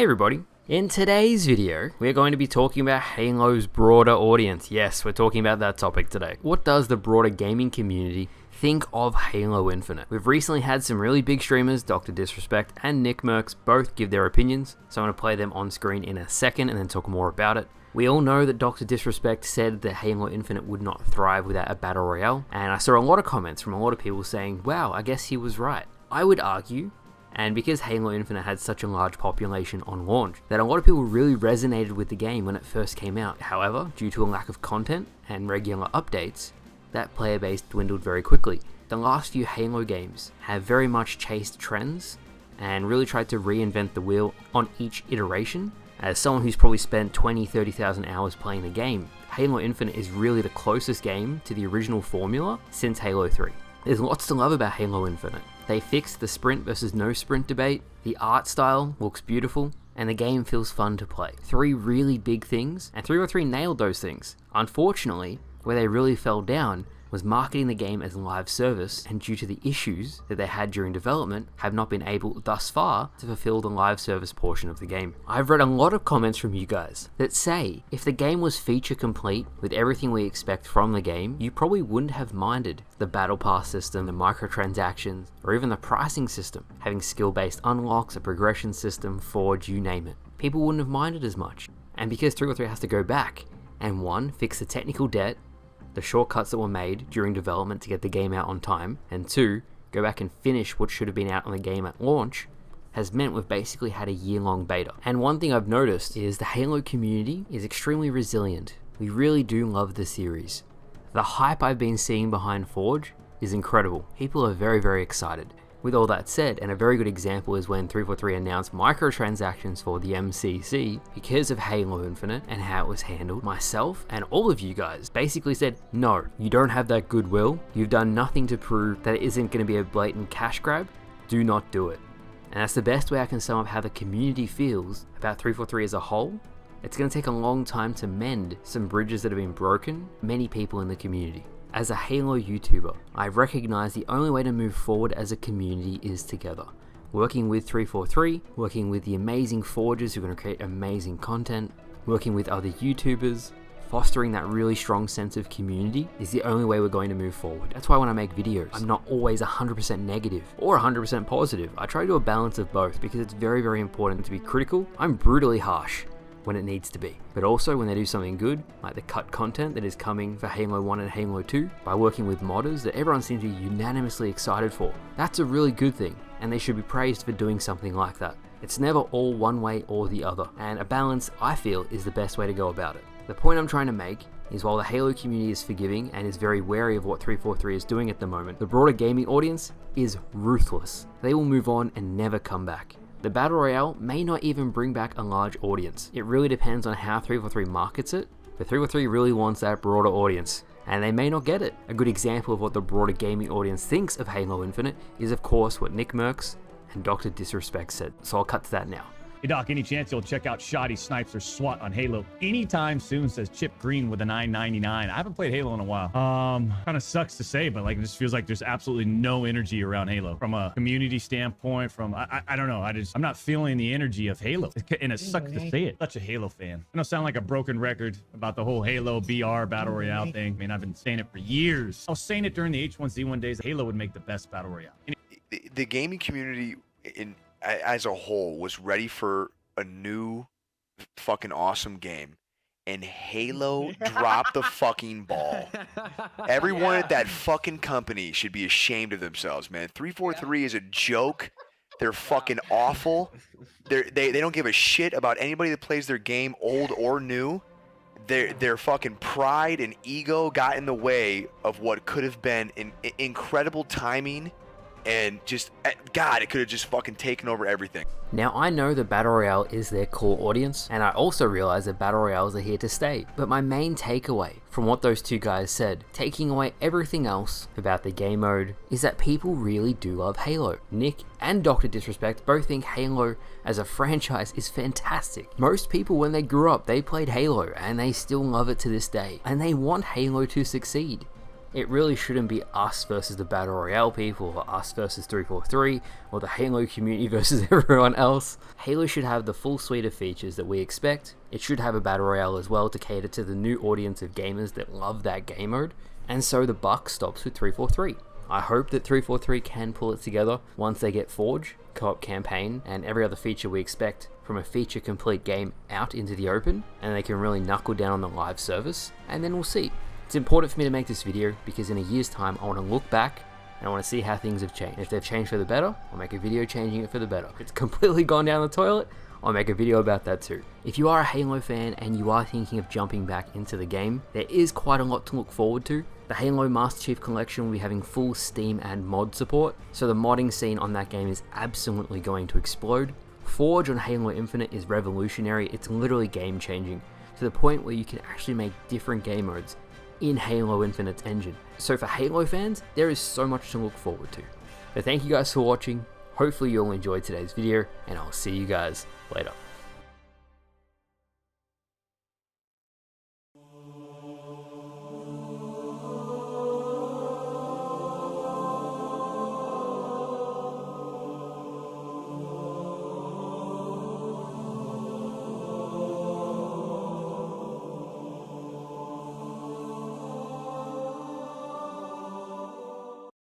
Hey everybody, in today's video, we're going to be talking about Halo's broader audience. Yes, we're talking about that topic today. What does the broader gaming community think of Halo Infinite? We've recently had some really big streamers, Dr. Disrespect and Nickmercs, both give their opinions, so I'm going to play them on screen in a second and then talk more about it. We all know that Dr. Disrespect said that Halo Infinite would not thrive without a battle royale, and I saw a lot of comments from a lot of people saying, wow, I guess he was right. I would argue, and because Halo Infinite had such a large population on launch, that a lot of people really resonated with the game when it first came out. However, due to a lack of content and regular updates, that player base dwindled very quickly. The last few Halo games have very much chased trends and really tried to reinvent the wheel on each iteration. As someone who's probably spent 20-30,000 hours playing the game, Halo Infinite is really the closest game to the original formula since Halo 3. There's lots to love about Halo Infinite. They fixed the sprint versus no sprint debate, the art style looks beautiful, and the game feels fun to play. Three really big things, and 343 nailed those things. Unfortunately, where they really fell down was marketing the game as live service, and due to the issues that they had during development, have not been able thus far to fulfill the live service portion of the game. I've read a lot of comments from you guys that say if the game was feature complete with everything we expect from the game, you probably wouldn't have minded the battle pass system, the microtransactions, or even the pricing system, having skill-based unlocks, a progression system, forge, you name it. People wouldn't have minded as much. And because 343 has to go back and one, fix the technical debt, the shortcuts that were made during development to get the game out on time, and two, go back and finish what should have been out on the game at launch, has meant we've basically had a year-long beta. And one thing I've noticed is the Halo community is extremely resilient. We really do love the series. The hype I've been seeing behind Forge is incredible. People are very, very excited. With all that said, and a very good example is when 343 announced microtransactions for the MCC because of Halo Infinite and how it was handled. Myself and all of you guys basically said, no, you don't have that goodwill. You've done nothing to prove that it isn't going to be a blatant cash grab. Do not do it. And that's the best way I can sum up how the community feels about 343 as a whole. It's going to take a long time to mend some bridges that have been broken, many people in the community. As a Halo YouTuber, I recognize the only way to move forward as a community is together. Working with 343, working with the amazing forgers who are going to create amazing content, working with other YouTubers, fostering that really strong sense of community is the only way we're going to move forward. That's why when I make videos, I'm not always 100% negative or 100% positive. I try to do a balance of both because it's very, very important to be critical. I'm brutally harsh when it needs to be, but also when they do something good, like the cut content that is coming for Halo 1 and Halo 2 by working with modders that everyone seems to be unanimously excited for. That's a really good thing, and they should be praised for doing something like that. It's never all one way or the other, and a balance, I feel, is the best way to go about it. The point I'm trying to make is while the Halo community is forgiving and is very wary of what 343 is doing at the moment, the broader gaming audience is ruthless. They will move on and never come back. The Battle Royale may not even bring back a large audience. It really depends on how 343 markets it, but 343 really wants that broader audience, and they may not get it. A good example of what the broader gaming audience thinks of Halo Infinite is of course what Nickmercs and Dr. Disrespect said, so I'll cut to that now. Hey Doc, any chance you'll check out Shoddy Snipes or SWAT on Halo anytime soon, says Chip Green with a $9.99. I haven't played Halo in a while. Kind of sucks to say, but like it just feels like there's absolutely no energy around Halo. From a community standpoint, from I don't know, I'm not feeling the energy of Halo. And it sucks to say it. Such a Halo fan. I don't sound like a broken record about the whole Halo BR Battle Royale thing. I mean, I've been saying it for years. I was saying it during the H1Z1 days. Halo would make the best Battle Royale. The gaming community as a whole was ready for a new fucking awesome game, and Halo dropped the fucking ball. Everyone at that fucking company should be ashamed of themselves, man. 343 is a joke. They're fucking awful. They don't give a shit about anybody that plays their game, old or new. Their fucking pride and ego got in the way of what could have been an incredible timing. And just, God, it could have just fucking taken over everything. Now I know that Battle Royale is their core audience, and I also realize that Battle Royales are here to stay. But my main takeaway from what those two guys said, taking away everything else about the game mode, is that people really do love Halo. Nick and Dr. Disrespect both think Halo as a franchise is fantastic. Most people when they grew up, they played Halo, and they still love it to this day. And they want Halo to succeed. It really shouldn't be us versus the Battle Royale people, or us versus 343, or the Halo community versus everyone else. Halo should have the full suite of features that we expect. It should have a Battle Royale as well to cater to the new audience of gamers that love that game mode, and so the buck stops with 343. I hope that 343 can pull it together once they get Forge, co-op campaign, and every other feature we expect from a feature complete game out into the open, and they can really knuckle down on the live service, and then we'll see. It's important for me to make this video because in a year's time I want to look back and I want to see how things have changed. If they've changed for the better, I'll make a video changing it for the better. If it's completely gone down the toilet, I'll make a video about that too. If you are a Halo fan and you are thinking of jumping back into the game, there is quite a lot to look forward to. The Halo Master Chief Collection will be having full Steam and mod support, so the modding scene on that game is absolutely going to explode. Forge on Halo Infinite is revolutionary. It's literally game changing, to the point where you can actually make different game modes in Halo Infinite's engine. So for Halo fans, there is so much to look forward to. But thank you guys for watching. Hopefully you all enjoyed today's video, and I'll see you guys later.